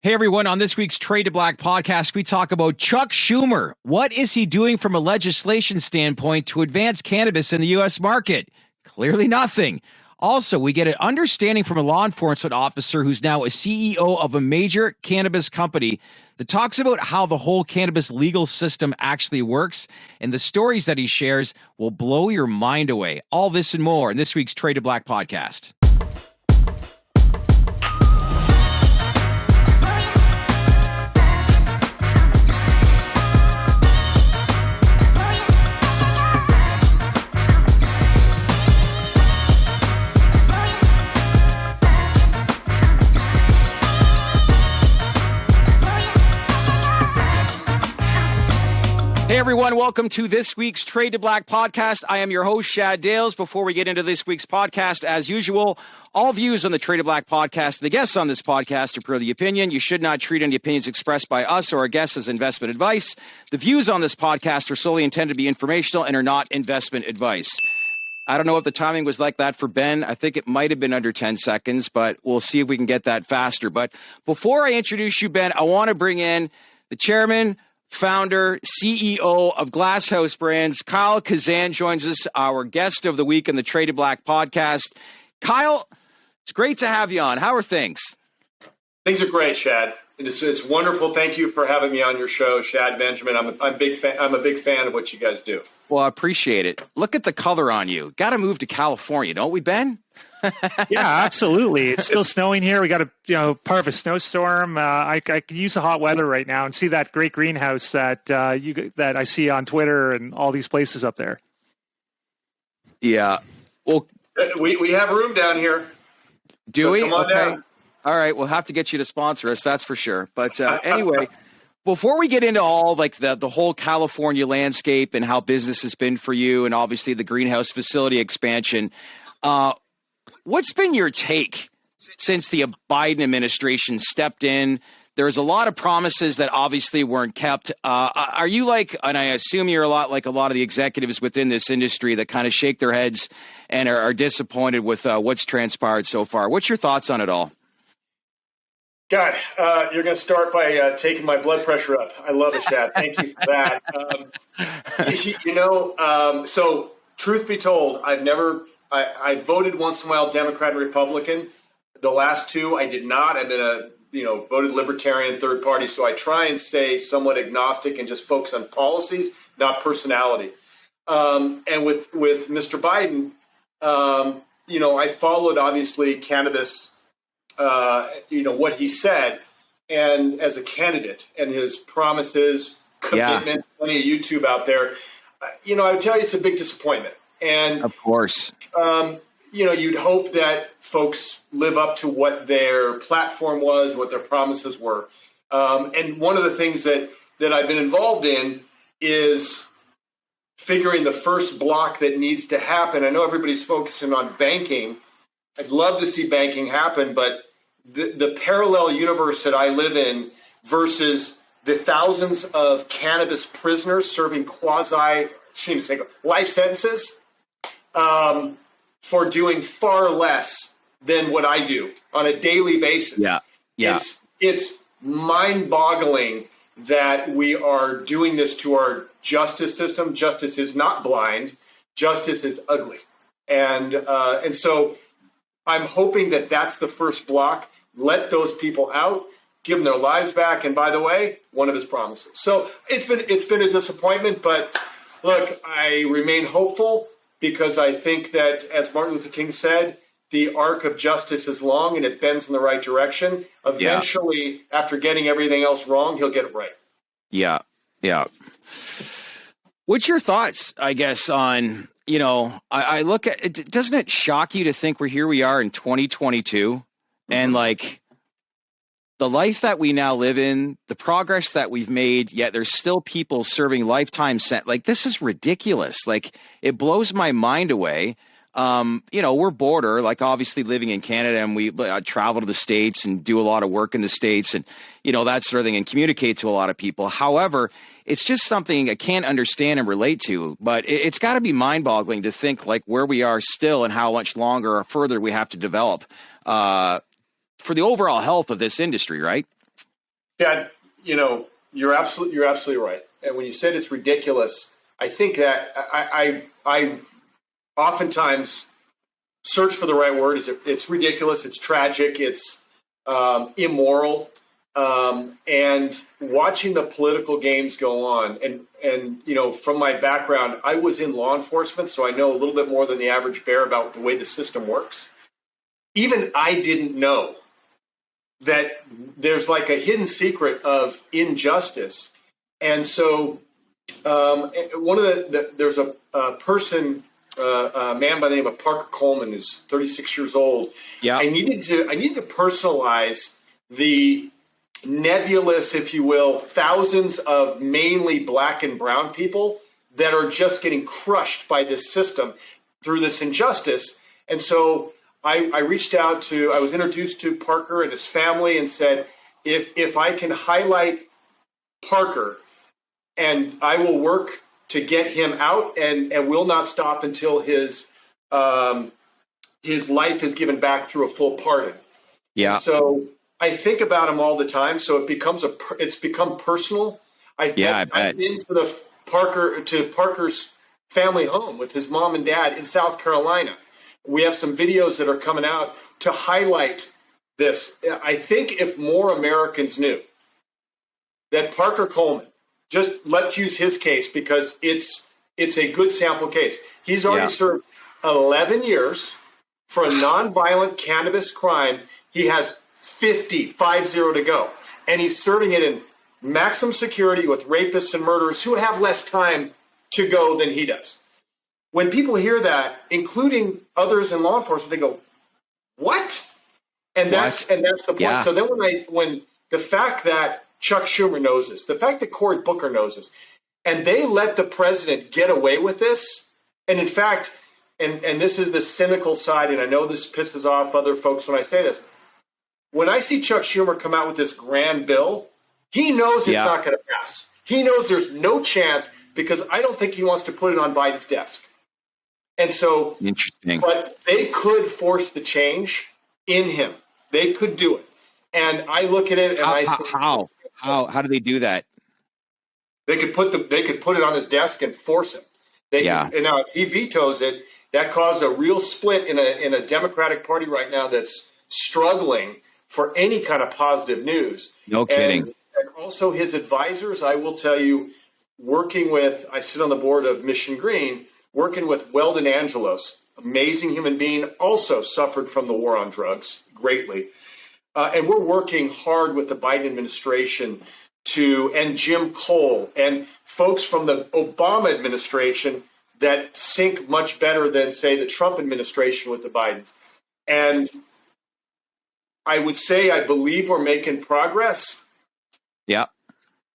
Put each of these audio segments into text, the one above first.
Hey everyone, on this week's Trade to Black podcast, we talk about Chuck Schumer. What is he doing from a legislation standpoint to advance cannabis in the U.S. market? Clearly nothing. Also, we get an understanding from a law enforcement officer who's now a CEO of a major cannabis company that talks about how the whole cannabis legal system actually works, and the stories that he shares will blow your mind away. All this and more in this week's Trade to Black podcast. Hey everyone, welcome to this week's Trade to Black podcast. I am your host, Shad Dales. Before we get into this week's podcast, as usual, all views on the Trade to Black podcast, the guests on this podcast are per the opinion. You should not treat any opinions expressed by us or our guests as investment advice. The views on this podcast are solely intended to be informational and are not investment advice. I don't know if the timing was like that for Ben. I think it might have been under 10 seconds, but we'll see if we can get that faster. But before I introduce you, Ben, I want to bring in the chairman, founder, CEO of GLASF Brands. Kyle Kazan joins us, our guest of the week in the Trade to Black podcast. Kyle, it's great to have you on. How are things? Things are great, Shad. It's wonderful. Thank you for having me on your show, Shad Benjamin. I'm a big fan of what you guys do. Well, I appreciate it. Look at the color on you. Got to move to California, don't we, Ben? Yeah, absolutely. It's still snowing here. We got part of a snowstorm. I could use the hot weather right now and see that great greenhouse that that I see on Twitter and all these places up there. Yeah. Well, we have room down here. Do so we? Come on down. All right. We'll have to get you to sponsor us. That's for sure. But anyway, before we get into all like the whole California landscape and how business has been for you and obviously the greenhouse facility expansion, what's been your take since the Biden administration stepped in? There's a lot of promises that obviously weren't kept. Are you like, and I assume you're a lot like a lot of the executives within this industry that kind of shake their heads and are disappointed with what's transpired so far? What's your thoughts on it all? God, you're going to start by taking my blood pressure up. I love it, Shad. Thank you for that. So truth be told, I voted once in a while Democrat and Republican. The last two, I did not. I've been voted Libertarian third party. So I try and stay somewhat agnostic and just focus on policies, not personality. And with Mr. Biden, I followed obviously cannabis, what he said, and as a candidate and his promises, commitment, plenty of YouTube out there. I would tell you it's a big disappointment. And of course, you'd hope that folks live up to what their platform was, what their promises were. And one of the things that I've been involved in is figuring the first block that needs to happen. I know everybody's focusing on banking. I'd love to see banking happen, but the parallel universe that I live in versus the thousands of cannabis prisoners serving life sentences for doing far less than what I do on a daily basis. Yeah. It's mind-boggling that we are doing this to our justice system. Justice is not blind. Justice is ugly. And so I'm hoping that that's the first block. Let those people out, give them their lives back. And by the way, one of his promises. So it's been a disappointment, but look, I remain hopeful because I think that, as Martin Luther King said, the arc of justice is long and it bends in the right direction. Eventually, after getting everything else wrong, he'll get it right. Yeah. What's your thoughts, I guess, on, I look at it, doesn't it shock you to think we are in 2022 and like the life that we now live in, the progress that we've made, yet there's still people serving lifetime sentence. Like, this is ridiculous. Like, it blows my mind away. We're border, like obviously living in Canada, and we travel to the States and do a lot of work in the States and, that sort of thing and communicate to a lot of people. However, it's just something I can't understand and relate to, but it's got to be mind boggling to think like where we are still and how much longer or further we have to develop, for the overall health of this industry, right? Chad, you're absolutely right. And when you said it's ridiculous, I think that I oftentimes search for the right word. It's ridiculous, it's tragic, it's immoral, and watching the political games go on. And from my background, I was in law enforcement, so I know a little bit more than the average bear about the way the system works. Even I didn't know that there's like a hidden secret of injustice. And so there's a man by the name of Parker Coleman, who's 36 years old. Yeah. I needed to personalize the nebulous, if you will, thousands of mainly black and brown people that are just getting crushed by this system through this injustice. And so I reached out I was introduced to Parker and his family and said, if I can highlight Parker, and I will work to get him out and will not stop until his life is given back through a full pardon. Yeah. And so I think about him all the time. So it's become personal. I've been to Parker's family home with his mom and dad in South Carolina. We have some videos that are coming out to highlight this. I think if more Americans knew that Parker Coleman, let's use his case because it's a good sample case. He's already served 11 years for a nonviolent cannabis crime. He has 50 to go. And he's serving it in maximum security with rapists and murderers who have less time to go than he does. When people hear that, including others in law enforcement, they go, "What?" And that's the point. Yeah. So then when the fact that Chuck Schumer knows this, the fact that Cory Booker knows this, and they let the president get away with this, and in fact, and this is the cynical side, and I know this pisses off other folks when I say this, when I see Chuck Schumer come out with this grand bill, he knows it's not going to pass. He knows there's no chance because I don't think he wants to put it on Biden's desk. And so, interesting. But they could force the change in him. They could do it. And I look at it and I say, how do they do that? They could put it on his desk and force him. And now if he vetoes it, that caused a real split in a Democratic Party right now that's struggling for any kind of positive news. No kidding. And also his advisors, I will tell you, I sit on the board of Mission Green, working with Weldon Angelos, amazing human being, also suffered from the war on drugs greatly. And we're working hard with the Biden administration and Jim Cole and folks from the Obama administration that sync much better than, say, the Trump administration with the Bidens. And I would say I believe we're making progress. Yeah.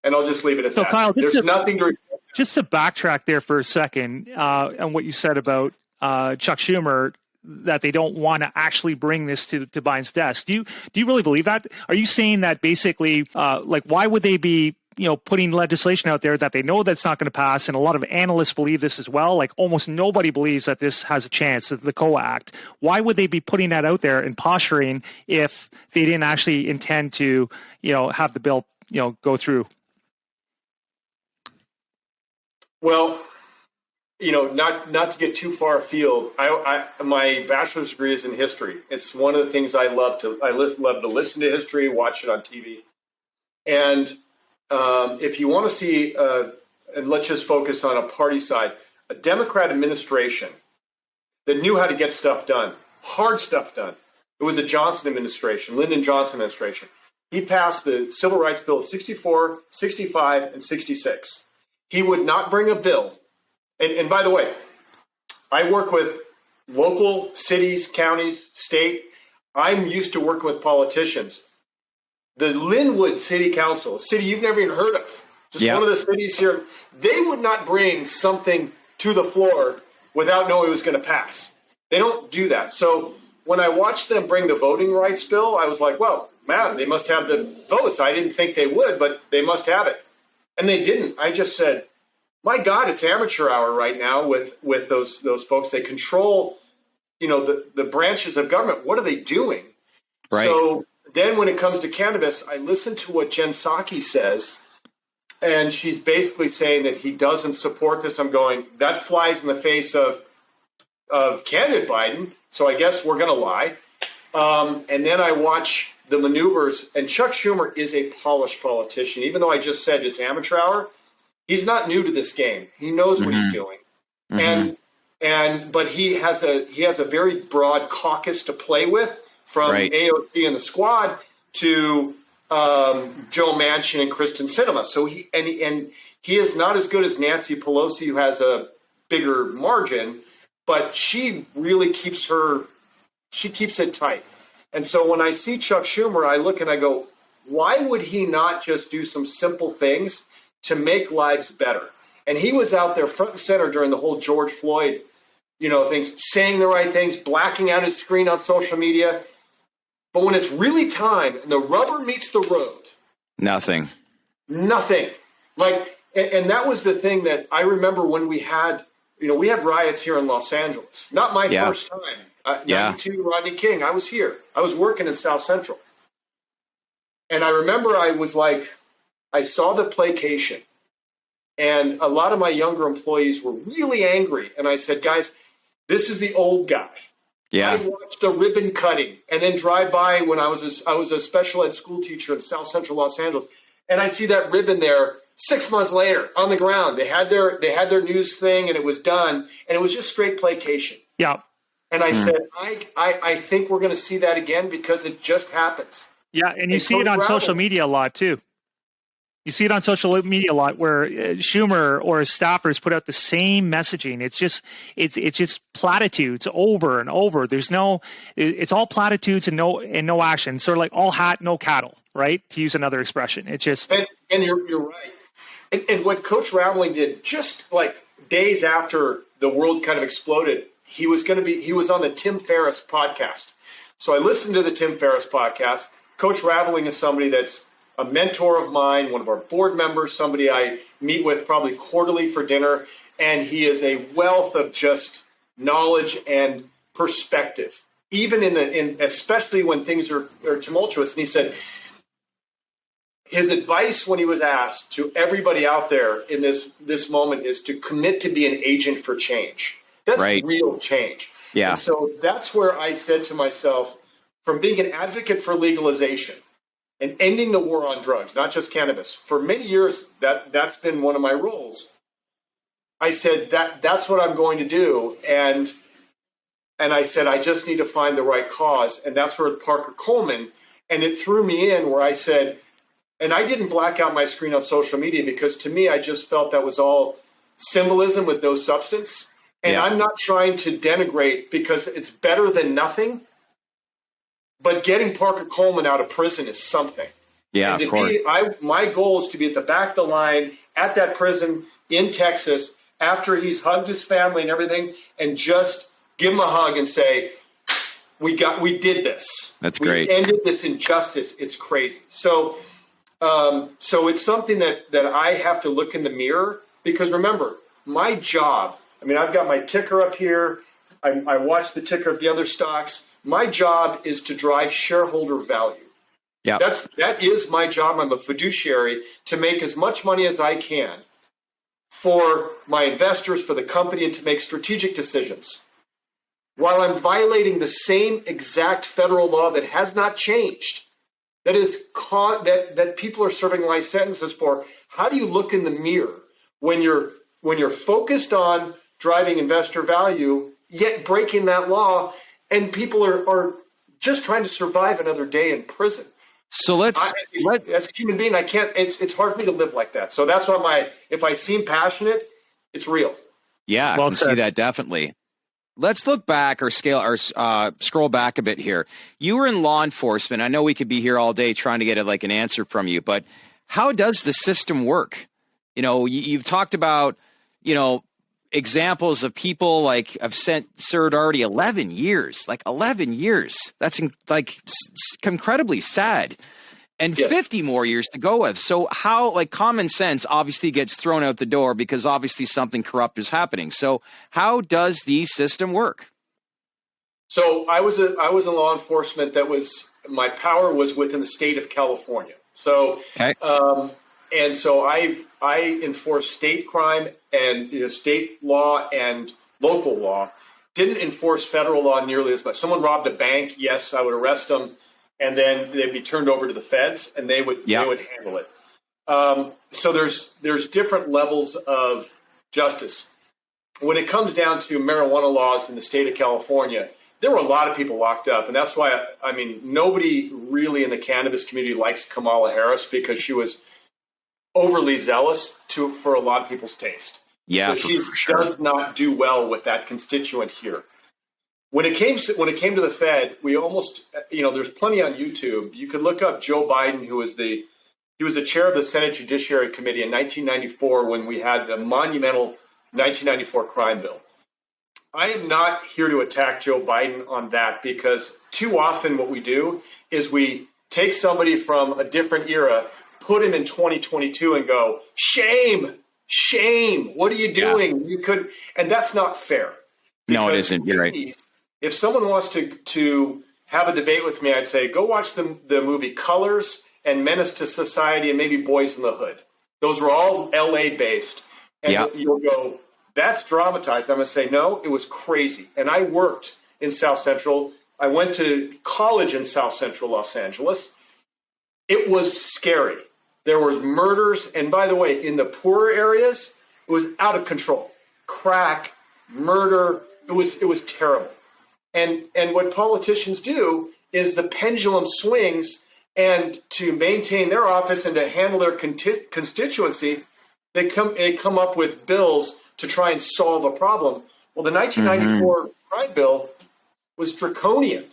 And I'll just leave it at that. Kyle, there's nothing to... Just to backtrack there for a second on what you said about Chuck Schumer, that they don't want to actually bring this to Biden's desk. Do you really believe that? Are you saying that basically, why would they be putting legislation out there that they know that's not going to pass? And a lot of analysts believe this as well. Like almost nobody believes that this has a chance, the CAOA Act. Why would they be putting that out there and posturing if they didn't actually intend to, have the bill, go through? Well, not to get too far afield. My bachelor's degree is in history. It's one of the things I love to listen to history, watch it on TV. And if you want to see, and let's just focus on a party side, a Democrat administration that knew how to get stuff done, hard stuff done. It was the Johnson administration, Lyndon Johnson administration. He passed the Civil Rights Bill of 64, 65, and 66. He would not bring a bill. And by the way, I work with local cities, counties, state. I'm used to working with politicians. The Linwood City Council, a city you've never even heard of, just one of the cities here, they would not bring something to the floor without knowing it was going to pass. They don't do that. So when I watched them bring the voting rights bill, I was like, well, man, they must have the votes. I didn't think they would, but they must have it. And they didn't. I just said, my God, it's amateur hour right now with those folks. They control, the branches of government. What are they doing? Right. So then when it comes to cannabis, I listen to what Jen Psaki says, and she's basically saying that he doesn't support this. I'm going, that flies in the face of candidate Biden, so I guess we're going to lie. And then I watch the maneuvers, and Chuck Schumer is a polished politician. Even though I just said it's amateur hour, he's not new to this game. He knows what he's doing. But he has a very broad caucus to play with, from AOC and the squad to Joe Manchin and Kristen Sinema. So he is not as good as Nancy Pelosi, who has a bigger margin, but she really keeps it tight. And so when I see Chuck Schumer, I look and I go, why would he not just do some simple things to make lives better? And he was out there front and center during the whole George Floyd, things, saying the right things, blacking out his screen on social media. But when it's really time and the rubber meets the road, nothing. Like, and that was the thing that I remember when we had riots here in Los Angeles. Not my first time. 92, Rodney King. I was here. I was working in South Central. And I remember I was like, I saw the placation. And a lot of my younger employees were really angry. And I said, guys, this is the old guy. Yeah. I watched the ribbon cutting and then drive by when I was a special ed school teacher in South Central Los Angeles. And I'd see that ribbon there 6 months later on the ground. They had their news thing and it was done. And it was just straight placation. Yeah. And I said, I think we're going to see that again because it just happens. Yeah, and you see it on social media a lot too. You see it on social media a lot where Schumer or his staffers put out the same messaging. It's just platitudes over and over. It's all platitudes and no action. Sort of like all hat, no cattle, right? To use another expression. It's just and you're right. And what Coach Raveling did just like days after the world kind of exploded, he was on the Tim Ferriss podcast. So I listened to the Tim Ferriss podcast. Coach Raveling is somebody that's a mentor of mine, one of our board members, somebody I meet with probably quarterly for dinner, and he is a wealth of just knowledge and perspective, even especially when things are tumultuous. And he said his advice when he was asked to everybody out there in this moment is to commit to be an agent for change. That's real change. Yeah. And so that's where I said to myself, from being an advocate for legalization and ending the war on drugs, not just cannabis, for many years, that's been one of my roles. I said that's what I'm going to do. And I said, I just need to find the right cause. And that's where Parker Coleman, and it threw me in where I said, and I didn't black out my screen on social media because to me, I just felt that was all symbolism with no substance. And I'm not trying to denigrate because it's better than nothing. But getting Parker Coleman out of prison is something. Yeah, of course. My goal is to be at the back of the line at that prison in Texas after he's hugged his family and everything, and just give him a hug and say, "We did this. That's great. We ended this injustice. It's crazy." So it's something that I have to look in the mirror because remember, my job. I mean, I've got my ticker up here. I watch the ticker of the other stocks. My job is to drive shareholder value. Yeah, that is my job. I'm a fiduciary to make as much money as I can for my investors, for the company, and to make strategic decisions. While I'm violating the same exact federal law that has not changed, that people are serving life sentences for. How do you look in the mirror when you're focused on driving investor value, yet breaking that law, and people are just trying to survive another day in prison? So as a human being, I can't. It's hard for me to live like that. So that's why if I seem passionate, it's real. Yeah, I can see that definitely. Let's look back or scroll back a bit here. You were in law enforcement. I know we could be here all day trying to get an answer from you, but how does the system work? You've talked about, examples of people like have served already 11 years, 11 years. That's incredibly sad. And 50 more years to go with. So how, common sense obviously gets thrown out the door because obviously something corrupt is happening. So how does the system work? So I was in law enforcement that was my power was within the state of California. So, Okay. and so I enforce state crime and state law and local law. Didn't enforce federal law nearly as much. Someone robbed a bank, yes, I would arrest them, and then they'd be turned over to the feds, and they would handle it. So there's different levels of justice. When it comes down to marijuana laws in the state of California, there were a lot of people locked up, and that's why nobody really in the cannabis community likes Kamala Harris, because she was overly zealous for a lot of people's taste. Yeah, so she sure. does not do well with that constituent here. When it came to the Fed, we almost, there's plenty on YouTube. You could look up Joe Biden, he was the chair of the Senate Judiciary Committee in 1994 when we had the monumental 1994 crime bill. I am not here to attack Joe Biden on that, because too often what we do is we take somebody from a different era, put him in 2022 and go, shame, what are you doing? Yeah. You could, and that's not fair. No, it isn't. You're right. If someone wants to have a debate with me, I'd say, go watch the movie Colors and Menace to Society and maybe Boys in the Hood. Those were all LA based. And you'll go, that's dramatized. I'm going to say, no, it was crazy. And I worked in South Central. I went to college in South Central Los Angeles. It was scary. There were murders. And by the way, in the poorer areas, it was out of control. Crack, murder. It was terrible. And what politicians do is the pendulum swings, and to maintain their office and to handle their constituency, they come up with bills to try and solve a problem. Well, the 1994 crime bill was draconian.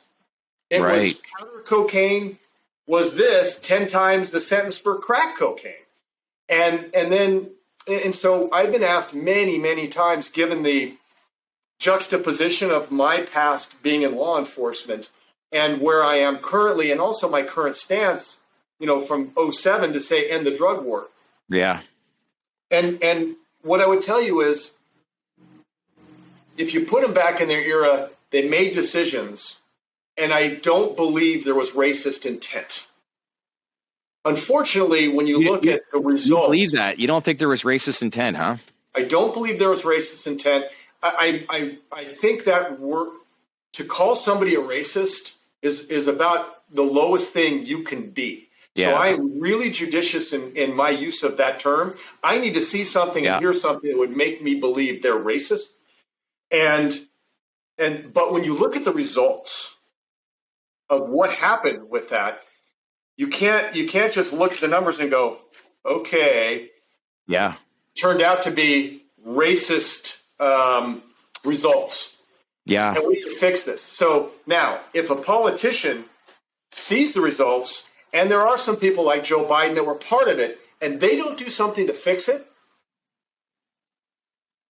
It was powder cocaine was 10 times the sentence for crack cocaine. And so I've been asked many, many times, given the juxtaposition of my past being in law enforcement and where I am currently, and also my current stance, from 2007 to say end the drug war. Yeah. And what I would tell you is, if you put them back in their era, they made decisions, and I don't believe there was racist intent. Unfortunately, when you look at the results, you believe that you don't think there was racist intent, huh? I don't believe there was racist intent. I think that to call somebody a racist is about the lowest thing you can be. Yeah. So I'm really judicious in my use of that term. I need to see something and hear something that would make me believe they're racist. But when you look at the results of what happened with that, you can't just look at the numbers and go, okay, turned out to be racist results. Yeah. And we need to fix this. So now, if a politician sees the results, and there are some people like Joe Biden that were part of it, and they don't do something to fix it,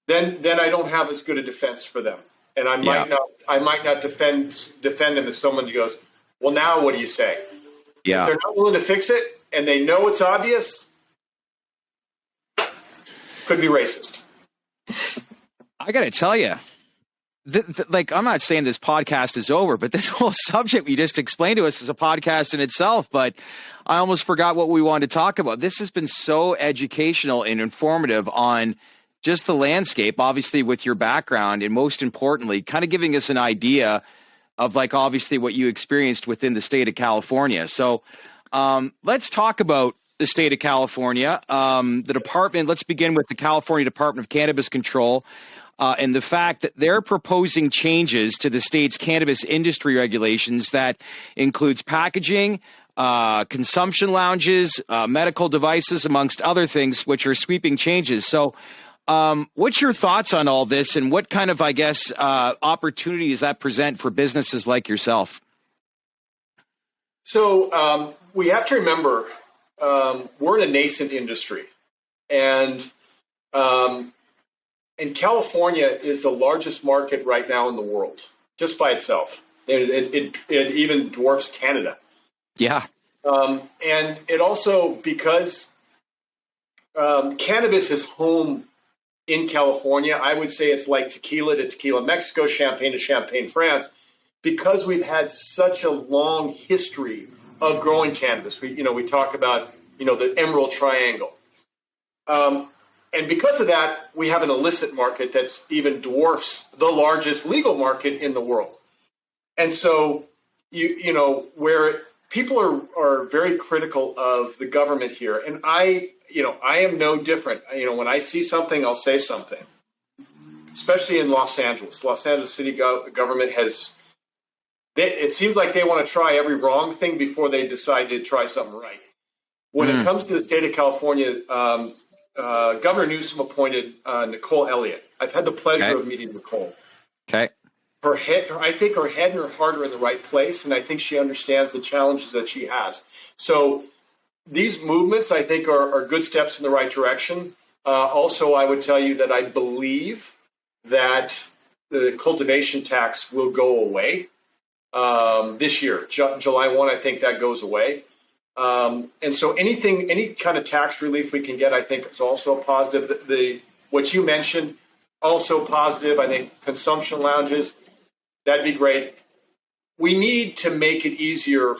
then I don't have as good a defense for them. And I might not defend them if someone goes, well, now what do you say? Yeah. If they're not willing to fix it and they know it's obvious, could be racist. I got to tell you, I'm not saying this podcast is over, but this whole subject we just explained to us is a podcast in itself. But I almost forgot what we wanted to talk about. This has been so educational and informative on just the landscape, obviously with your background, and most importantly, kind of giving us an idea of obviously what you experienced within the state of California. So let's talk about the state of California. The department, let's begin with the California Department of Cannabis Control. And the fact that they're proposing changes to the state's cannabis industry regulations that includes packaging, consumption lounges, medical devices, amongst other things, which are sweeping changes. So what's your thoughts on all this, and what kind of, opportunities that present for businesses like yourself? So we have to remember we're in a nascent industry, and California is the largest market right now in the world, just by itself. It even dwarfs Canada. Yeah. And it also, because cannabis is home in California, I would say it's like tequila to tequila Mexico, champagne to champagne France. because we've had such a long history of growing cannabis. We talk about, the Emerald Triangle. And because of that, we have an illicit market that's even dwarfs the largest legal market in the world. And so, where people are very critical of the government here, and I am no different. When I see something, I'll say something, especially in Los Angeles. Los Angeles city government it seems like they want to try every wrong thing before they decide to try something right. When it comes to the state of California, Governor Newsom appointed Nicole Elliott. I've had the pleasure of meeting Nicole. Okay. I think her head and her heart are in the right place, and I think she understands the challenges that she has. So these movements, I think, are good steps in the right direction. Also, I would tell you that I believe that the cultivation tax will go away this year. July 1, I think that goes away. And so any kind of tax relief we can get, I think is also a positive. What you mentioned, also positive. I think consumption lounges, that'd be great. We need to make it easier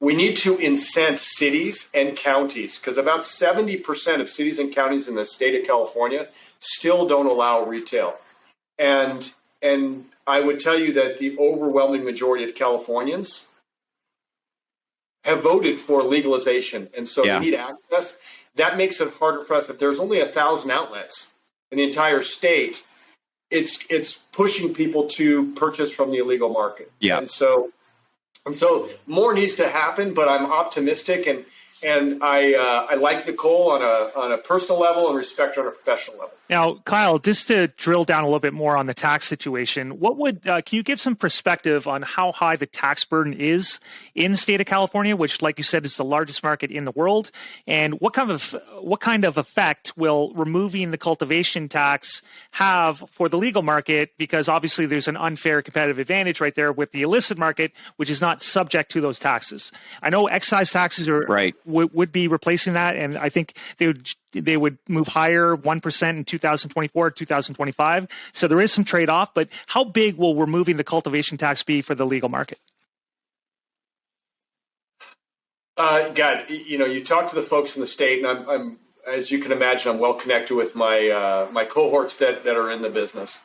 we need to incent cities and counties, because about 70% of cities and counties in the state of California still don't allow retail. And I would tell you that the overwhelming majority of Californians have voted for legalization. And so they need access. That makes it harder for us. If there's only 1,000 outlets in the entire state, it's pushing people to purchase from the illegal market. Yeah. And so more needs to happen, but I'm optimistic, and I like Nicole on a personal level and respect her on a professional level. Now, Kyle, just to drill down a little bit more on the tax situation, can you give some perspective on how high the tax burden is in the state of California, which, like you said, is the largest market in the world, and what kind of effect will removing the cultivation tax have for the legal market? Because obviously, there's an unfair competitive advantage right there with the illicit market, which is not subject to those taxes. I know excise taxes would be replacing that, and I think they would move higher, 1% in 2024, 2025. So there is some trade-off, but how big will removing the cultivation tax be for the legal market? You talk to the folks in the state, and I'm as you can imagine, I'm well connected with my cohorts that are in the business.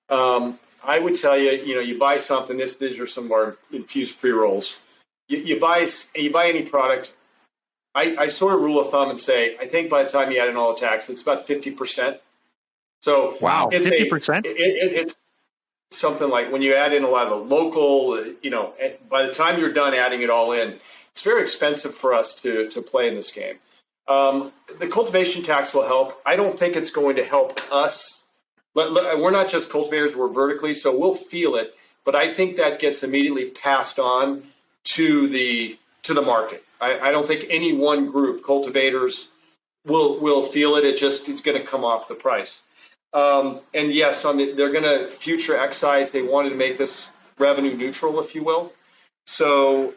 I would tell you, you buy something. These are some of our infused pre-rolls. You buy any product. I sort of rule of thumb and say, I think by the time you add in all the tax, it's about 50%. So wow, it's 50%. It's something like when you add in a lot of the local, by the time you're done adding it all in, it's very expensive for us to play in this game. The cultivation tax will help. I don't think it's going to help us. We're not just cultivators; we're vertically, so we'll feel it. But I think that gets immediately passed on to the market. I don't think any one group, cultivators, will feel it. It's going to come off the price. And yes, they're going to future excise. They wanted to make this revenue neutral, if you will. So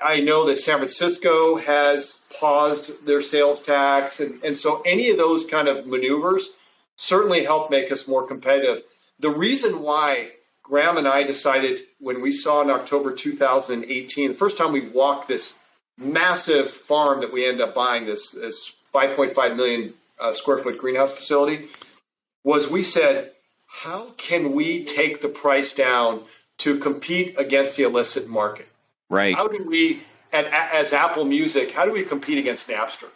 I know that San Francisco has paused their sales tax. And so any of those kind of maneuvers certainly help make us more competitive. The reason why Graham and I decided when we saw in October 2018, the first time we walked this massive farm that we ended up buying, this 5.5 million square foot greenhouse facility, was we said, how can we take the price down to compete against the illicit market? Right. How do we, as Apple Music, how do we compete against Napster?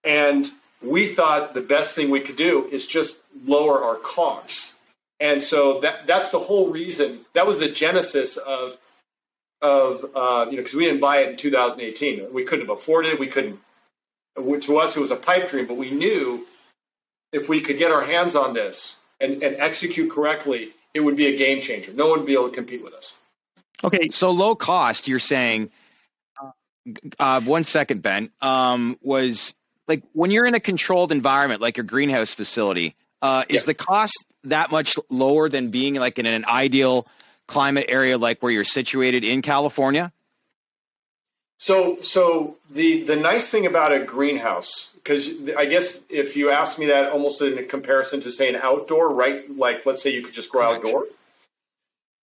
And we thought the best thing we could do is just lower our costs. And so that's the whole reason. That was the genesis of because we didn't buy it in 2018. We couldn't have afforded it. We couldn't. To us, it was a pipe dream. But we knew if we could get our hands on this and execute correctly, it would be a game changer. No one would be able to compete with us. Okay, so low cost. You're saying. 1 second, Ben. Was like when you're in a controlled environment, like a greenhouse facility. Is the cost that much lower than being like in an ideal climate area like where you're situated in California? So the nice thing about a greenhouse, because I guess if you ask me that almost in a comparison to say an outdoor, right? Like let's say you could just grow outdoor.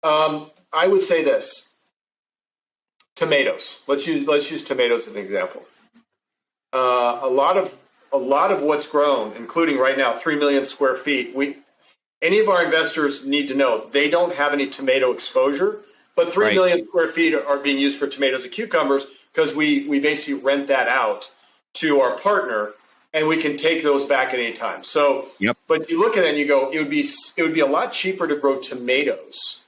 I would say this: tomatoes. Let's use tomatoes as an example. A lot of what's grown, including right now 3 million square feet. Any of our investors need to know they don't have any tomato exposure, but 3 million square feet are being used for tomatoes and cucumbers because we basically rent that out to our partner, and we can take those back at any time. So, but you look at it and you go, it would be a lot cheaper to grow tomatoes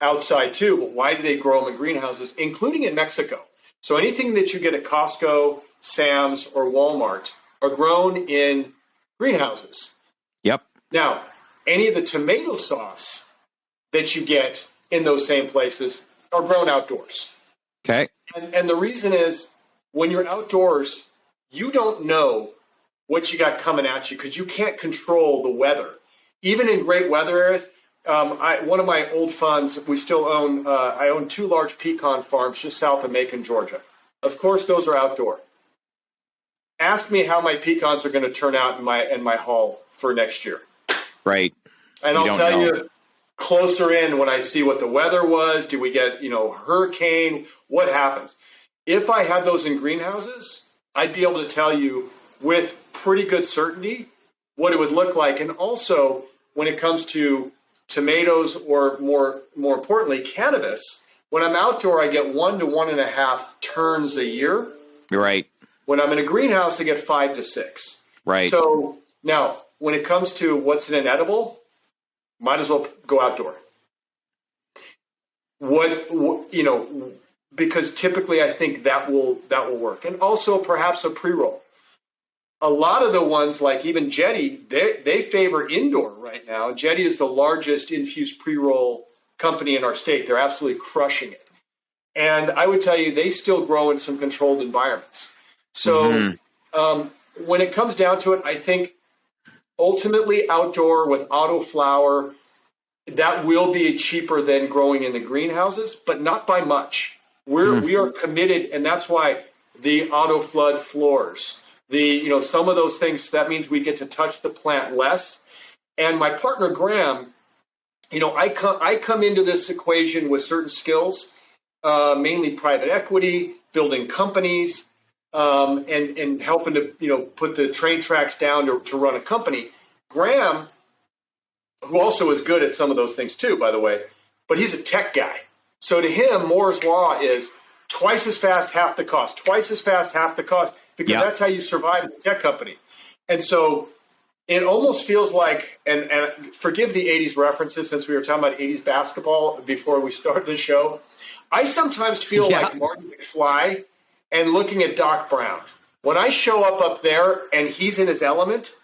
outside too. But why do they grow them in greenhouses, including in Mexico? So anything that you get at Costco, Sam's, or Walmart are grown in greenhouses. Yep. Now, any of the tomato sauce that you get in those same places are grown outdoors. Okay. And the reason is when you're outdoors, you don't know what you got coming at you because you can't control the weather. Even in great weather areas, one of my old funds, we still own, I own 2 large pecan farms just south of Macon, Georgia. Of course, those are outdoor. Ask me how my pecans are going to turn out in my haul for next year. Right. And I'll tell you closer in when I see what the weather was. Do we get, hurricane? What happens? If I had those in greenhouses, I'd be able to tell you with pretty good certainty what it would look like. And also when it comes to tomatoes or more importantly, cannabis, when I'm outdoor, I get 1 to 1.5 turns a year. Right. When I'm in a greenhouse, I get 5 to 6. Right. So now when it comes to what's in an edible, might as well go outdoor. Because typically I think that will work. And also perhaps a pre-roll. A lot of the ones like even Jetty, they favor indoor right now. Jetty is the largest infused pre-roll company in our state. They're absolutely crushing it. And I would tell you, they still grow in some controlled environments. So when it comes down to it, I think ultimately outdoor with auto flower, that will be cheaper than growing in the greenhouses, but not by much. We are committed, and that's why the auto flood floors, some of those things, that means we get to touch the plant less. And my partner Graham, I come into this equation with certain skills, mainly private equity, building companies, and helping to put the train tracks down to run a company. Graham, who also is good at some of those things too, by the way, but he's a tech guy. So to him, Moore's law is twice as fast, half the cost, twice as fast, half the cost, because that's how you survive in a tech company. And so it almost feels like, and forgive the 80s references since we were talking about 80s basketball before we started the show. I sometimes feel like Marty McFly and looking at Doc Brown. When I show up there and he's in his element,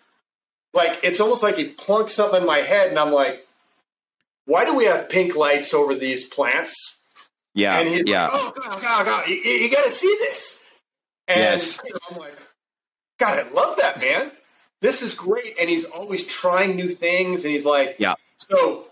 like it's almost like he plunks something in my head and I'm like, why do we have pink lights over these plants? Yeah. And he's like, oh, God, you got to see this. And I'm like, God, I love that, man. This is great. And he's always trying new things. And he's like, so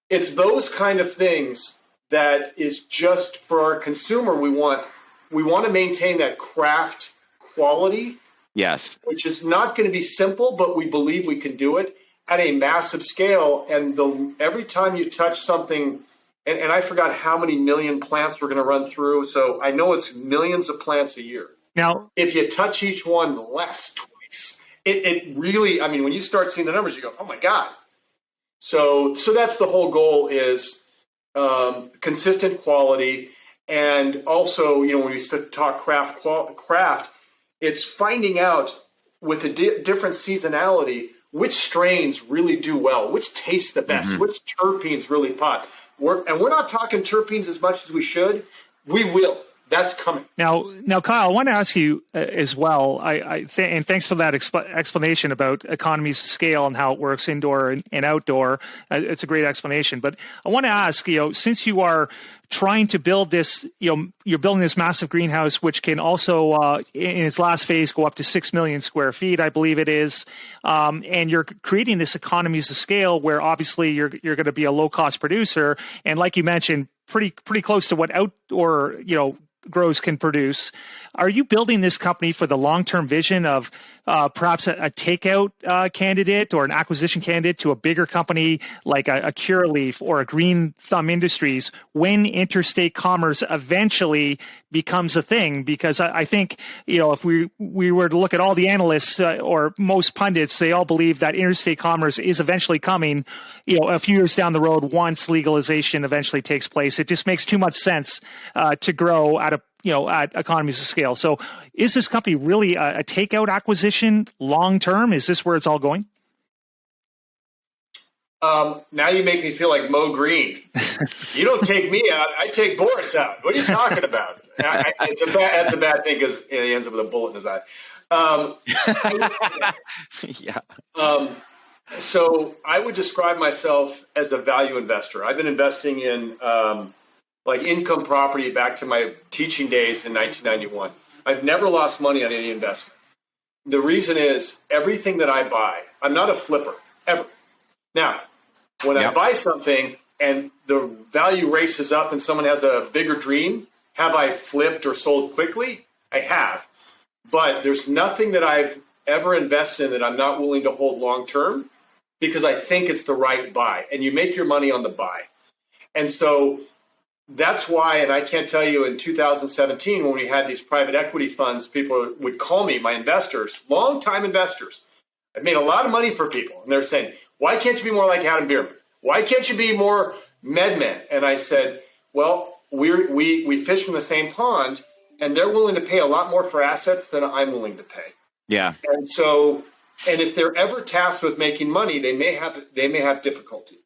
it's those kind of things that is just for our consumer. We want to maintain that craft quality. Yes. Which is not going to be simple, but we believe we can do it at a massive scale. And every time you touch something, and I forgot how many million plants we're going to run through. So I know it's millions of plants a year. Now, if you touch each one twice, it really, I mean, when you start seeing the numbers, you go, oh my God. So that's the whole goal is consistent quality. And also, when we talk craft, it's finding out with a different seasonality, which strains really do well, which taste the best, which terpenes really pop. We're not talking terpenes as much as we should. We will. That's coming. Now, Kyle, I want to ask you as well, and thanks for that explanation about economies of scale and how it works indoor and outdoor. It's a great explanation. But I want to ask, since you are trying to build this, you're building this massive greenhouse, which can also, in its last phase, go up to 6 million square feet, I believe it is. And you're creating this economies of scale where obviously you're going to be a low cost producer. And like you mentioned, pretty close to what outdoor, grows can produce. Are you building this company for the long-term vision of perhaps a takeout candidate or an acquisition candidate to a bigger company like a Curaleaf or a Green Thumb Industries when interstate commerce eventually becomes a thing? Because I think, if we were to look at all the analysts or most pundits, they all believe that interstate commerce is eventually coming, a few years down the road once legalization eventually takes place. It just makes too much sense to grow at economies of scale. So is this company really a takeout acquisition long-term? Is this where it's all going? Now you make me feel like Mo Green. You don't take me out, I take Boris out. What are you talking about? That's a bad thing because he ends up with a bullet in his eye. So I would describe myself as a value investor. I've been investing in income property back to my teaching days in 1991. I've never lost money on any investment. The reason is everything that I buy, I'm not a flipper, ever. Now, when I buy something and the value races up and someone has a bigger dream, have I flipped or sold quickly? I have. But there's nothing that I've ever invested in that I'm not willing to hold long-term because I think it's the right buy. And you make your money on the buy. And so that's why, and I can't tell you, in 2017, when we had these private equity funds, people would call me, my investors, long-time investors. I've made a lot of money for people. And they're saying, why can't you be more like Adam Bierman? Why can't you be more MedMen? And I said, well, we fish in the same pond, and they're willing to pay a lot more for assets than I'm willing to pay. Yeah. And so, and if they're ever tasked with making money, they may have difficulty.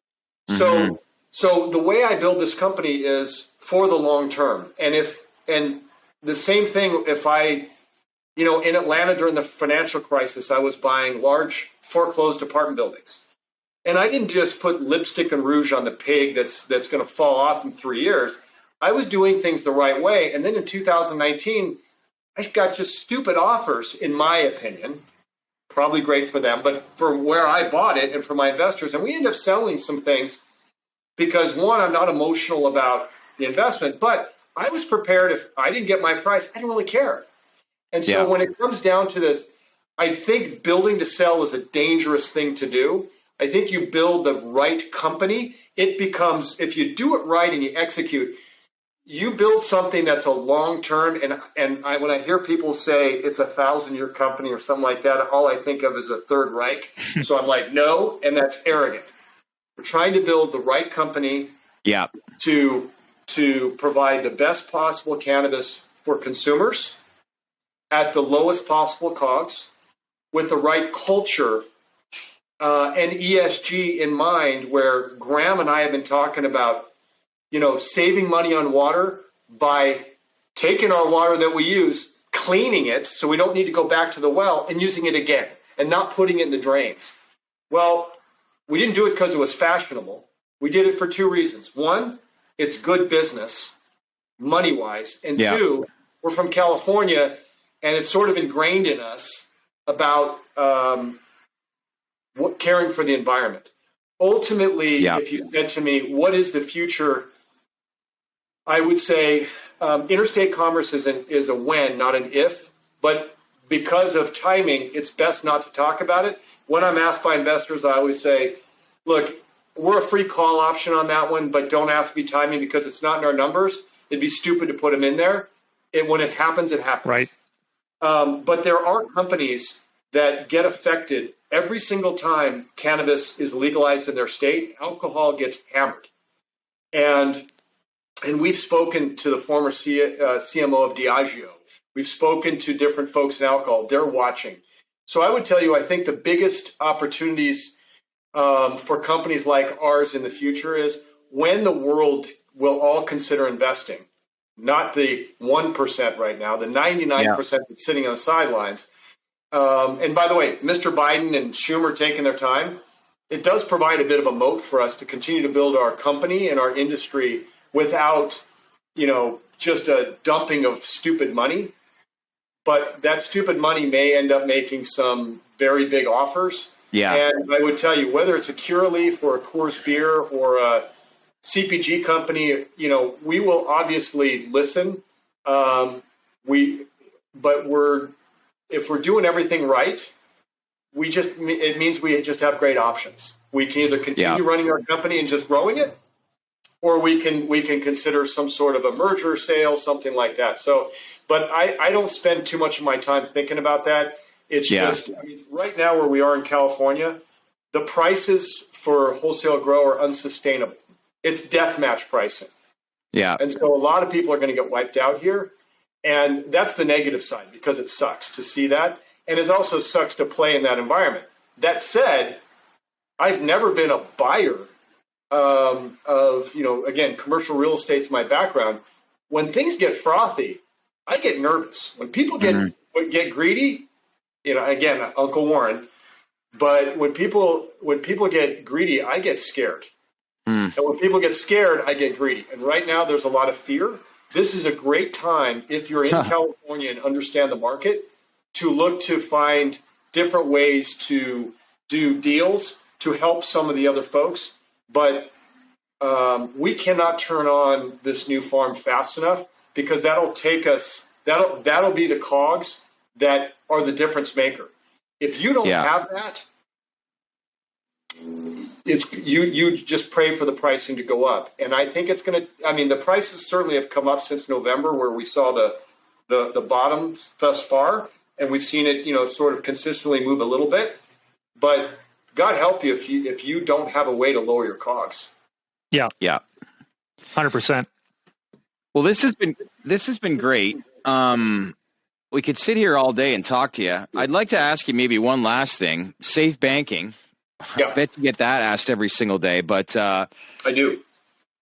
Mm-hmm. So the way I build this company is for the long term. And the same thing, if in Atlanta during the financial crisis, I was buying large foreclosed apartment buildings. And I didn't just put lipstick and rouge on the pig that's going to fall off in 3 years. I was doing things the right way. And then in 2019, I got just stupid offers, in my opinion. Probably great for them, but for where I bought it and for my investors. And we ended up selling some things because, one, I'm not emotional about the investment, but I was prepared. If I didn't get my price, I didn't really care. And so when it comes down to this, I think building to sell is a dangerous thing to do. I think you build the right company. It becomes, if you do it right and you execute, you build something that's a long-term. And when I hear people say it's a 1,000-year company or something like that, all I think of is a Third Reich. So I'm like, no, and that's arrogant. We're trying to build the right company to provide the best possible cannabis for consumers at the lowest possible COGS with the right culture and ESG in mind, where Graham and I have been talking about, saving money on water by taking our water that we use, cleaning it so we don't need to go back to the well and using it again and not putting it in the drains. Well, we didn't do it because it was fashionable. We did it for two reasons. One, it's good business, money-wise. And two, we're from California, and it's sort of ingrained in us about caring for the environment. Ultimately, if you said to me, what is the future? I would say interstate commerce is a when, not an if. But because of timing, it's best not to talk about it. When I'm asked by investors, I always say, look, we're a free call option on that one, but don't ask me timing because it's not in our numbers. It'd be stupid to put them in there. When it happens, it happens. Right. But there are companies that get affected every single time cannabis is legalized in their state. Alcohol gets hammered. And we've spoken to the former CMO of Diageo. We've spoken to different folks in alcohol. They're watching. So I would tell you, I think the biggest opportunities for companies like ours in the future is when the world will all consider investing, not the 1% right now, the 99% that's sitting on the sidelines. And by the way, Mr. Biden and Schumer taking their time, it does provide a bit of a moat for us to continue to build our company and our industry without, just a dumping of stupid money. But that stupid money may end up making some very big offers. Yeah. And I would tell you, whether it's a Curaleaf or a Coors Beer or a CPG company, we will obviously listen. If we're doing everything right, it means we just have great options. We can either continue running our company and just growing it, or we can consider some sort of a merger, sale, something like that. So, but I don't spend too much of my time thinking about that. It's just, I mean, right now where we are in California, the prices for wholesale grow are unsustainable. It's death match pricing. Yeah. And so a lot of people are going to get wiped out here. And that's the negative side, because it sucks to see that. And it also sucks to play in that environment. That said, I've never been a buyer of, again, commercial real estate's my background. When things get frothy, I get nervous. When people get greedy, again, Uncle Warren, but when people get greedy, I get scared. And when people get scared, I get greedy. And right now there's a lot of fear. This is a great time, if you're in California and understand the market, to look to find different ways to do deals to help some of the other folks. But we cannot turn on this new farm fast enough, because that'll be the cogs that are the difference maker. If you don't have that, it's you just pray for the pricing to go up. And I think it's going to, I mean, the prices certainly have come up since November, where we saw the bottom thus far, and we've seen it, sort of consistently move a little bit. But God help you if you don't have a way to lower your cogs. Yeah. 100%. Well, this has been great. We could sit here all day and talk to you. I'd like to ask you maybe one last thing. Safe banking. Yeah. I bet you get that asked every single day, but I do.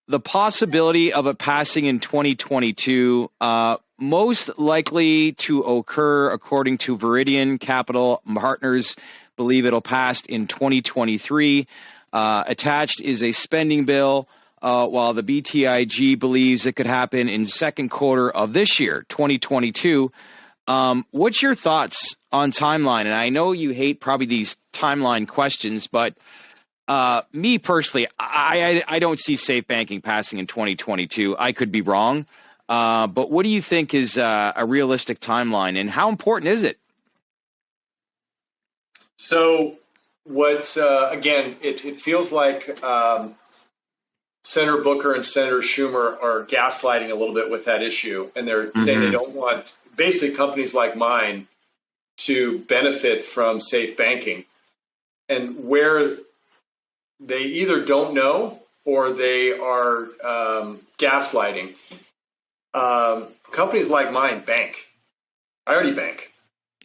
The possibility of it passing in 2022, most likely to occur, according to Viridian Capital Partners, believe it'll pass in 2023. Attached is a spending bill, while the BTIG believes it could happen in second quarter of this year, 2022. What's your thoughts on timeline? And I know you hate probably these timeline questions, but me personally, I don't see safe banking passing in 2022. I could be wrong. But what do you think is a realistic timeline, and how important is it? So again, it feels like Senator Booker and Senator Schumer are gaslighting a little bit with that issue. And they're saying they don't want basically companies like mine to benefit from safe banking. And where they either don't know or they are gaslighting. Companies like mine bank. I already bank.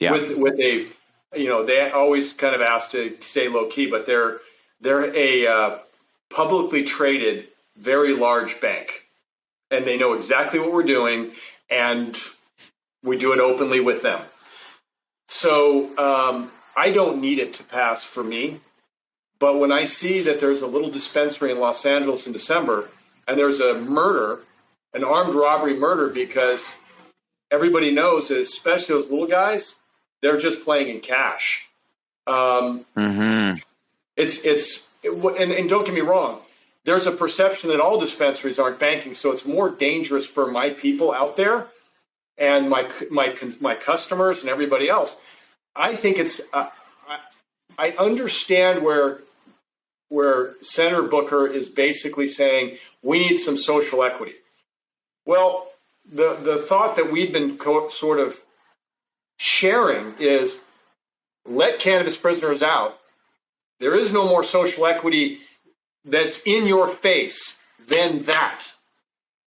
Yeah. With a, they always kind of ask to stay low key, but they're a publicly traded, very large bank, and they know exactly what we're doing, and we do it openly with them. So I don't need it to pass for me. But when I see that there's a little dispensary in Los Angeles in December, and there's a murder, an armed robbery murder, because everybody knows that especially those little guys, they're just playing in cash. And don't get me wrong, there's a perception that all dispensaries aren't banking, so it's more dangerous for my people out there and my customers and everybody else. I think it's I understand where Senator Booker is basically saying we need some social equity. Well, the thought that we've been sort of sharing is let cannabis prisoners out. There is no more social equity that's in your face than that.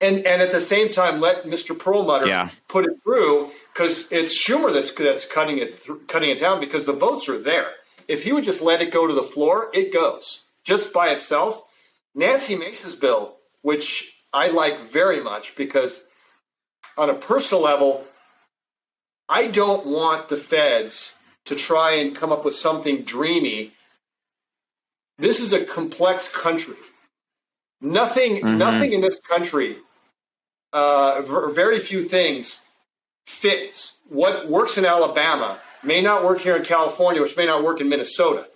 And at the same time, let Mr. Perlmutter put it through, because it's Schumer that's cutting it down, because the votes are there. If he would just let it go to the floor, it goes just by itself. Nancy Mace's bill, which I like very much, because on a personal level, I don't want the feds to try and come up with something dreamy. This is a complex country. Nothing in this country, very few things fits. What works in Alabama may not work here in California, which may not work in Minnesota.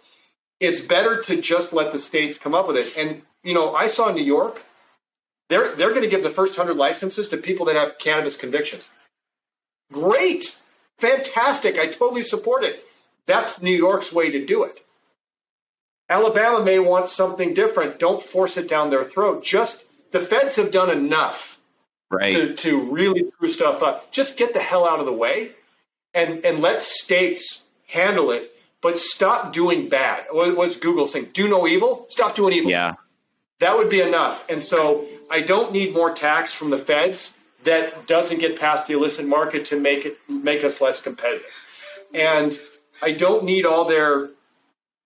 It's better to just let the states come up with it. And, I saw New York. They're going to give the first 100 licenses to people that have cannabis convictions. Great. Fantastic. I totally support it. That's New York's way to do it. Alabama may want something different. Don't force it down their throat. Just the feds have done enough to really screw stuff up. Just get the hell out of the way and let states handle it, but stop doing bad. What's Google saying? Do no evil? Stop doing evil. Yeah. That would be enough. And so I don't need more tax from the feds that doesn't get past the illicit market to make us less competitive. And I don't need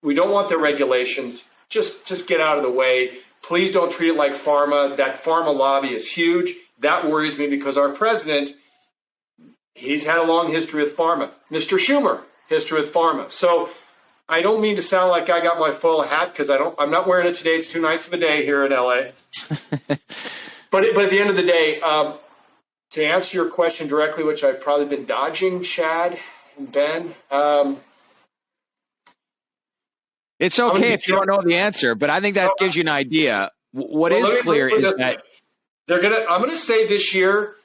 we don't want their regulations. Just get out of the way. Please don't treat it like pharma. That pharma lobby is huge. That worries me because our president, he's had a long history with pharma. Mr. Schumer, history with pharma. So I don't mean to sound like I got my full hat because I'm not wearing it today. It's too nice of a day here in LA. But at the end of the day, to answer your question directly, which I've probably been dodging, Shad and Ben. It's okay if you don't know the answer, but I think that gives you an idea. What is clear is that I'm going to say this year,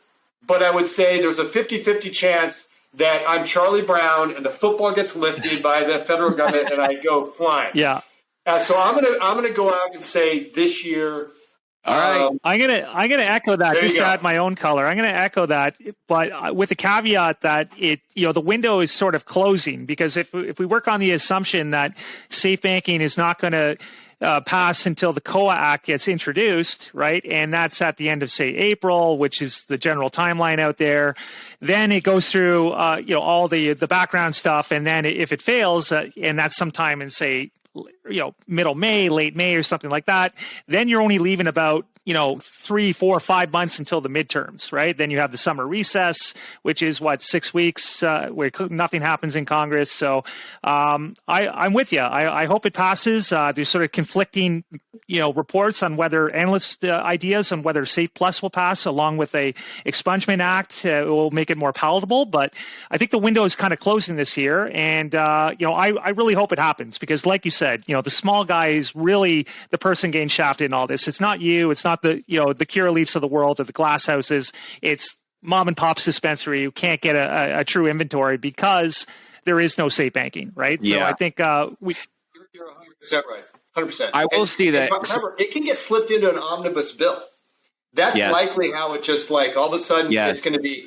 but I would say there's a 50-50 chance that I'm Charlie Brown and the football gets lifted by the federal government and I go flying. Yeah. So I'm gonna go out and say this year. All right. I'm gonna echo that. Just to add my own color. I'm gonna echo that, but with the caveat that the window is sort of closing, because if we work on the assumption that safe banking is not going to pass until the CAOA Act gets introduced, right? And that's at the end of, say, April, which is the general timeline out there. Then it goes through, all the background stuff. And then if it fails, and that's sometime in, say, middle May, late May or something like that, then you're only leaving about, 3, 4, 5 months until the midterms, right? Then you have the summer recess, which is 6 weeks, where nothing happens in Congress. So I'm with you. I hope it passes. There's sort of conflicting, reports on whether analyst ideas on whether Safe Plus will pass, along with a expungement act will make it more palatable. But I think the window is kind of closing this year, and I really hope it happens because, like you said, the small guy is really the person getting shafted in all this. It's not you. It's not the Curaleafs of the world or the glass houses. It's mom and pop's dispensary who can't get a true inventory because there is no safe banking, right? Yeah. So I think you're 100% right. 100%. I will see that. Remember, it can get slipped into an omnibus bill. That's likely how it just all of a sudden it's going to be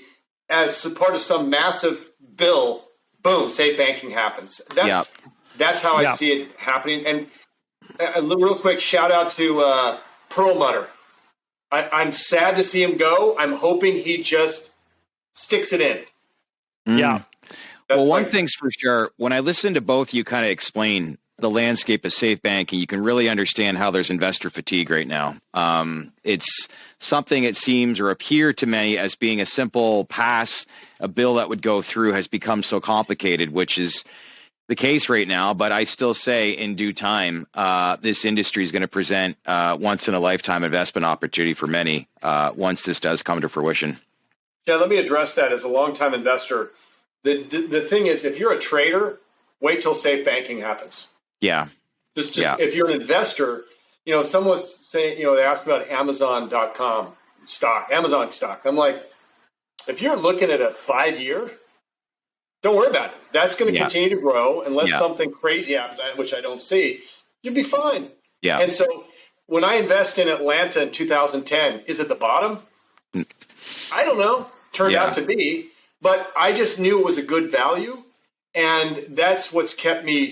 as part of some massive bill. Boom, safe banking happens. That's how I see it happening. And real quick, shout out to Perlmutter. I'm sad to see him go. I'm hoping he just sticks it in. Yeah. Well, one thing's for sure. When I listen to both you kind of explain the landscape of safe banking, you can really understand how there's investor fatigue right now. It's something it seems or appear to many as being a simple pass, a bill that would go through has become so complicated, which is the case right now. But I still say in due time, this industry is going to present once in a lifetime investment opportunity for many once this does come to fruition. Yeah, let me address that as a longtime investor. The thing is, if you're a trader, wait till safe banking happens. Yeah. Just if you're an investor, someone was saying, they asked about Amazon.com stock, Amazon stock. I'm like, if you're looking at a 5-year, don't worry about it. That's going to continue to grow unless something crazy happens, which I don't see. You'll be fine. Yeah. And so when I invest in Atlanta in 2010, is it the bottom? I don't know. Turned out to be. But I just knew it was a good value. And that's what's kept me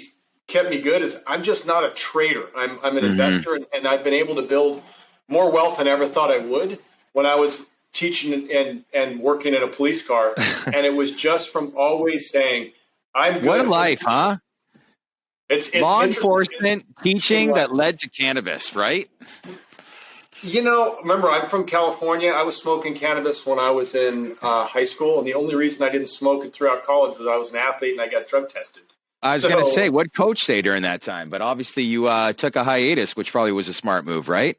good is I'm just not a trader. I'm an investor, and I've been able to build more wealth than I ever thought I would when I was teaching and working in a police car. And it was just from always saying, I'm good. What a life, huh? It's law enforcement teaching that led to cannabis, right? Remember, I'm from California. I was smoking cannabis when I was in high school. And the only reason I didn't smoke it throughout college was I was an athlete and I got drug tested. I was going to say, what coach say during that time? But obviously you took a hiatus, which probably was a smart move, right?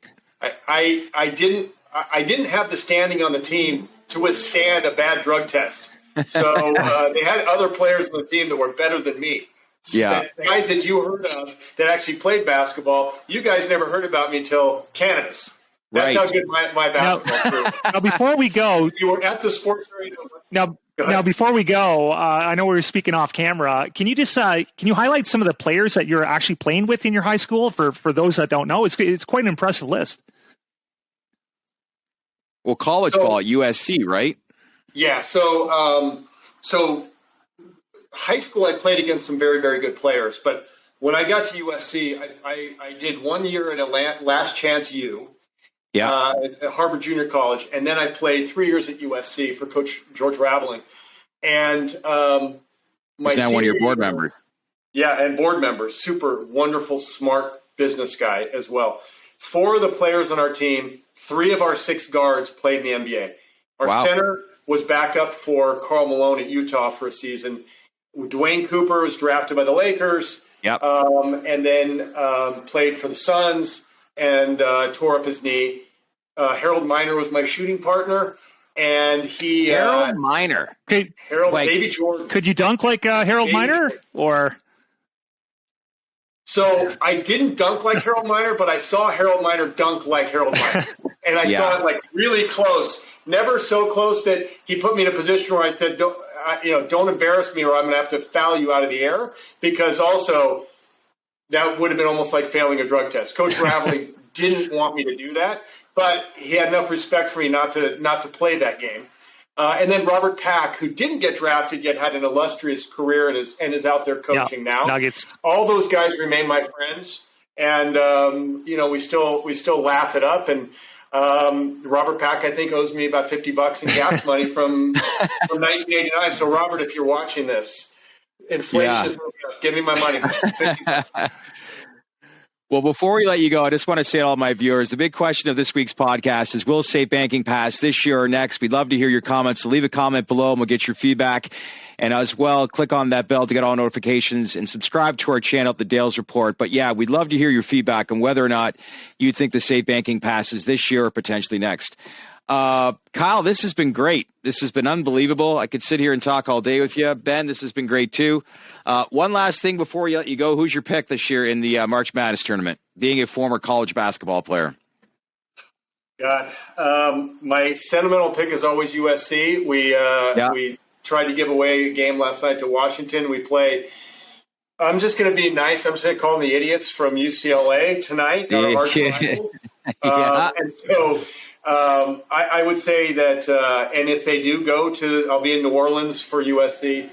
I didn't have the standing on the team to withstand a bad drug test. So they had other players on the team that were better than me. Yeah. The guys that you heard of that actually played basketball, you guys never heard about me until cannabis. That's how good my basketball career was. Now, before we go, You were at the sports arena. Now, before we go, I know we were speaking off camera. Can you just can you highlight some of the players that you're actually playing with in your high school for those that don't know? It's quite an impressive list. Well, college ball at USC, right? Yeah. So high school, I played against some very, very good players. But when I got to USC, I did 1 year at Last Chance U. Yeah. At Harvard Junior College, and then I played 3 years at USC for Coach George Raveling. And he's now one of your board members. Yeah, and board member, super wonderful, smart business guy as well. 4 of the players on our team, 3 of our 6 guards played in the NBA. Our center was backup for Karl Malone at Utah for a season. Dwayne Cooper was drafted by the Lakers. Yep. And then played for the Suns and tore up his knee. Harold Miner was my shooting partner, and he Harold Miner. Baby Jordan. Could you dunk like Harold Miner, or? So I didn't dunk like Harold Miner, but I saw Harold Miner dunk like Harold Miner, and I saw it like really close. Never so close that he put me in a position where I said, "Don't embarrass me, or I'm going to have to foul you out of the air," because also. That would have been almost like failing a drug test. Coach Raveling didn't want me to do that, but he had enough respect for me not to play that game. And then Robert Pack, who didn't get drafted yet, had an illustrious career and is out there coaching now. Nuggets. All those guys remain my friends, and we still laugh it up. And Robert Pack, I think, owes me about $50 in gas money from 1989. So Robert, if you're watching this. Inflation is moving up. Give me my money. Well, before we let you go, I just want to say to all my viewers, the big question of this week's podcast is, will safe banking pass this year or next? We'd love to hear your comments. So leave a comment below and we'll get your feedback. And as well, click on that bell to get all notifications and subscribe to our channel at The Dales Report. But yeah, we'd love to hear your feedback on whether or not you think the safe banking passes this year or potentially next. Kyle, this has been great. This has been unbelievable. I could sit here and talk all day with you. Ben, this has been great too. One last thing before we let you go. Who's your pick this year in the March Madness tournament, being a former college basketball player? God, my sentimental pick is always USC. We tried to give away a game last night to Washington. We play. I'm just going to be nice. I'm just going to call them the idiots from UCLA tonight. And so I would say that, and if they do go I'll be in New Orleans for USC.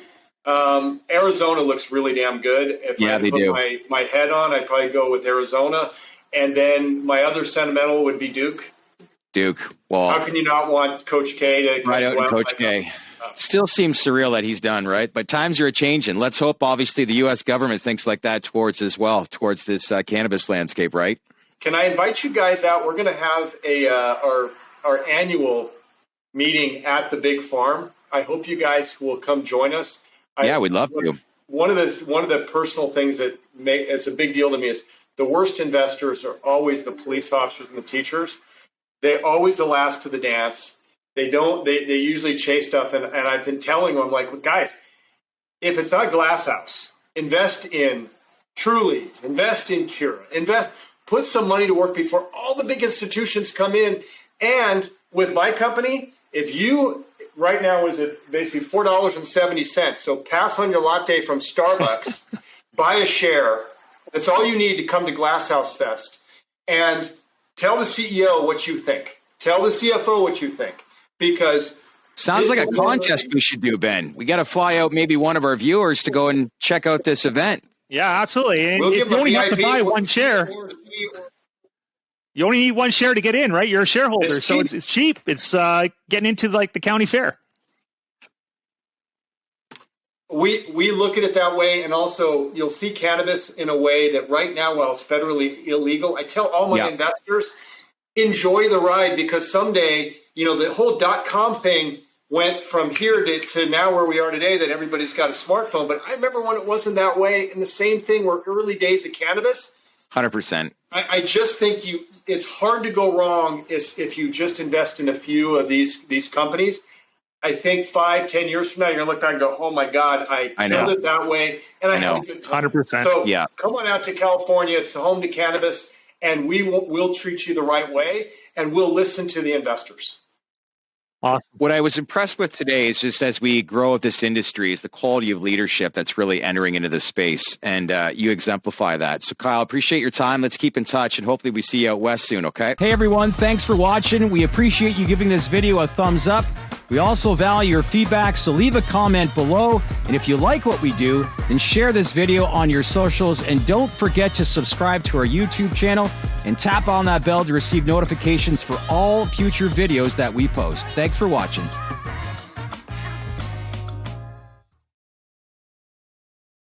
Arizona looks really damn good. If I put my head on, I'd probably go with Arizona. And then my other sentimental would be Duke. Well, how can you not want Coach K to come out and Coach K? Still seems surreal that he's done, right? But times are changing. Let's hope, obviously, the U.S. government thinks like that towards this cannabis landscape, right? Can I invite you guys out? We're going to have our annual meeting at the Big Farm. I hope you guys will come join us. We'd love to. One of the personal things that it's a big deal to me is the worst investors are always the police officers and the teachers. They're always the last to the dance. They usually chase stuff. And I've been telling them, I'm like, look, guys, if it's not Glass House, invest in Trulieve, invest in Cura, put some money to work before all the big institutions come in. And with my company, if you right now is at basically $4.70. So pass on your latte from Starbucks, buy a share. That's all you need to come to Glass House Fest. And tell the CEO what you think. Tell the CFO what you think. Because sounds like a contest we should do, Ben. We got to fly out maybe one of our viewers to go and check out this event. Yeah, absolutely. And you only have to buy one share. You only need one share to get in, right? You're a shareholder, so it's cheap. It's getting into like the county fair. We look at it that way, and also you'll see cannabis in a way that right now, while it's federally illegal, I tell all my investors, enjoy the ride, because someday, the whole .com thing went from here to now where we are today, that everybody's got a smartphone. But I remember when it wasn't that way, and the same thing were early days of cannabis. 100%. I just think it's hard to go wrong if you just invest in a few of these companies. I think 5-10 years from now, you're going to look back and go, oh, my God, I killed it that way. And I had a good time. 100%. So come on out to California. It's the home to cannabis. and we'll treat you the right way, and we'll listen to the investors. Awesome. What I was impressed with today is just as we grow this industry is the quality of leadership that's really entering into this space. And you exemplify that. So Kyle, appreciate your time. Let's keep in touch and hopefully we see you out west soon. Okay. Hey everyone. Thanks for watching. We appreciate you giving this video a thumbs up. We also value your feedback, so leave a comment below. And if you like what we do, then share this video on your socials. And don't forget to subscribe to our YouTube channel and tap on that bell to receive notifications for all future videos that we post. Thanks for watching.